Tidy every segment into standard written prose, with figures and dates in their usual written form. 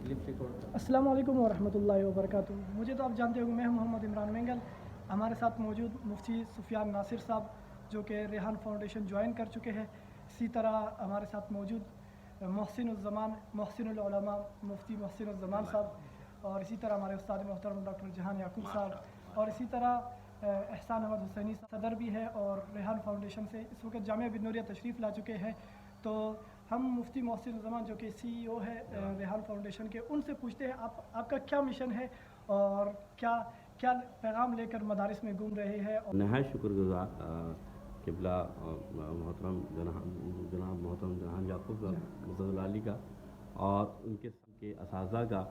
अस्सलाम वालेकुम वरहमतुल्लाहि वबरकातुहू। मुझे तो आप जानते हो मैं मोहम्मद इमरान मेंगल। हमारे साथ मौजूद मुफ्ती सुफियान नासिर साहब जो कि रेहान फाउंडेशन ज्वाइन कर चुके हैं। इसी तरह हमारे साथ मौजूद मोहसिनुल उलमा मुफ्ती मोहसिनुल ज़मान साहब, और इसी तरह हमारे उस्ताद मोहतरम डॉक्टर जहान याकूब साहब, और इसी तरह एहसान अहमद हुसैनी सदर भी है और रेहान फाउंडेशन से इस वक्त जामिया बिन नूरिया तशरीफ़ ला चुके हैं। तो हम मुफ्ती मोहसिन ज़मान जो कि CEO है रेहान फाउंडेशन के, उनसे पूछते हैं आपका क्या मिशन है और क्या क्या पैगाम लेकर मदारिस में घूम रहे हैं। नहायत शुक्रगुजार किबला मोहतरम जनाब मोहतरम जहान याकूब मुज़फ़्फ़र का और उनके असाज़ा का,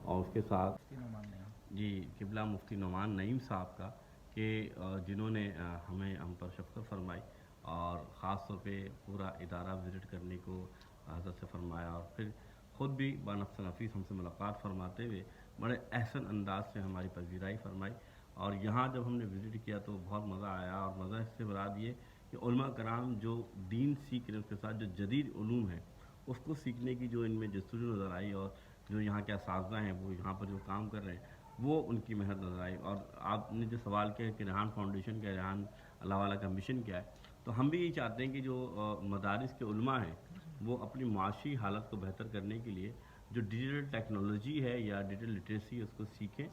और उसके साथ जी किबला मुफ्ती नोमान नईम साहब का कि जिन्होंने हम पर शफ़क़त फरमाई और ख़ास तौर पे पूरा इदारा विज़िट करने को हज़रत से फरमाया, और फिर ख़ुद भी बानफ़्स नफ़ीस हमसे मुलाक़ात फरमाते हुए बड़े अहसन अंदाज से हमारी पज़ीराई फरमाई। और यहाँ जब हमने विज़िट किया तो बहुत मज़ा आया, और मज़ा इससे मुराद ये कि उलमा कराम जो दीन सीख रहे हैं उसके साथ जो जदीद उलूम है उसको सीखने की जो इनमें जस्तजू नज़र आई, और जो यहाँ के असातिज़ा हैं वो यहाँ पर जो काम कर रहे हैं वो उनकी मेहनत नज़र आई। और आपने जो सवाल किया कि रेहान फाउंडेशन का, रेहान अल्लाह वाला का मिशन क्या है, तो हम भी यही चाहते हैं कि जो मदारिस के उलमा हैं वो अपनी माशी हालत को बेहतर करने के लिए जो डिजिटल टेक्नोलॉजी है या डिजिटल लिटरेसी है उसको सीखें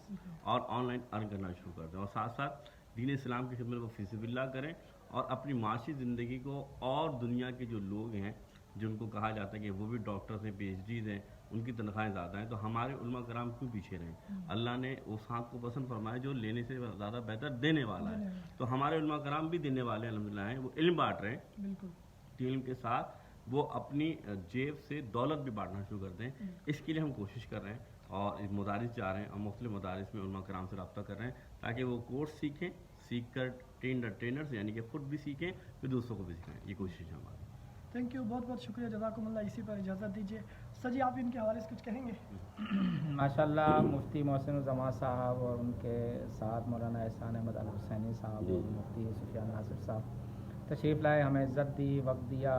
और ऑनलाइन अर्न करना शुरू कर दें, और साथ साथ दीन इस्लाम की खिदमत को फ़िज़िबिल्लाह करें और अपनी माशी ज़िंदगी को, और दुनिया के जो लोग हैं जिनको कहा जाता है कि वो भी डॉक्टर्स हैं, PhDs हैं, उनकी तनख्वाहें ज़्यादा हैं, तो हमारे उलमा कराम क्यों पीछे रहें। अल्लाह ने उस हाथ को पसंद फरमाया जो लेने से ज़्यादा बेहतर देने वाला है, तो हमारे उलमा कराम भी देने वाले अल्हम्दुलिल्लाह हैं, वो इल्म बाँट रहे हैं। बिल्कुल इल्म के साथ वो अपनी जेब से दौलत भी बांटना शुरू कर दें, इसके लिए हम कोशिश कर रहे हैं और इस मदारिस जा रहे हैं और मुख्तलिफ मदारिस में उलमा कराम से रब्ता कर रहे हैं ताकि वो कोर्स सीखें, सीख कर ट्रेनर्स यानी कि ख़ुद भी सीखें फिर दूसरों को भी सिखाएं। ये कोशिश है हमारी। थैंक यू, बहुत बहुत शुक्रिया, जज़ाकुमुल्लाह। इसी पर इजाज़त दीजिए। सर जी, आप इनके हवाले से कुछ कहेंगे? माशाल्लाह मुफ्ती मोहसिन ज़मान साहब और उनके साथ मौलाना एहसान अहमद हुसैनी साहब और मुफ्ती सुफियान नासिर साहब तशरीफ़ लाए, हमें इज़्ज़त दी, वक्त दिया,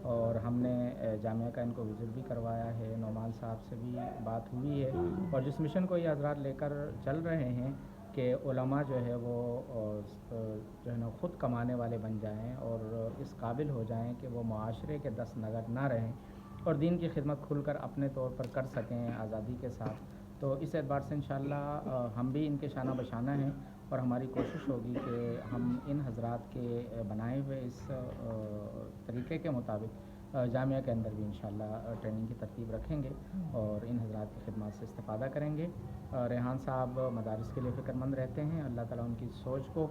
और हमने जामिया का इनको विज़िट भी करवाया है। नोमान साहब से भी बात हुई है, और जिस मिशन को ये हज़रात लेकर चल रहे हैं कि उलमा जो है वो जो है ना ख़ुद कमाने वाले बन जाएं और इस काबिल हो जाएं कि वो मुआशरे के दस नगर ना रहें और दीन की खिदमत खुलकर अपने तौर पर कर सकें आज़ादी के साथ। तो इस एतबार से इंशाअल्लाह हम भी इनके शाना बशाना हैं, और हमारी कोशिश होगी कि हम इन हज़रात के बनाए हुए इस तरीक़े के मुताबिक जामिया के अंदर भी इंशाअल्लाह ट्रेनिंग की तरतीब रखेंगे और इन हज़रात की खिदमत से इस्तिफ़ादा करेंगे। रेहान साहब मदारिस के लिए फ़िक्रमंद रहते हैं, अल्लाह ताला उनकी सोच को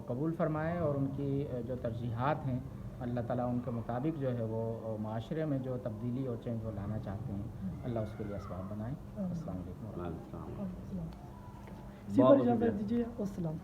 कबूल फ़रमाए और उनकी जो तरजीहात हैं अल्लाह ताला उनके मुताबिक जो है वो माशरे में जो तब्दीली और चेंज वो लाना चाहते हैं अल्लाह उसके लिए असबाब बनाए। अस्सलाम वालेकुम। इसी पर इजाज़त दीजिए। अस्सलाम।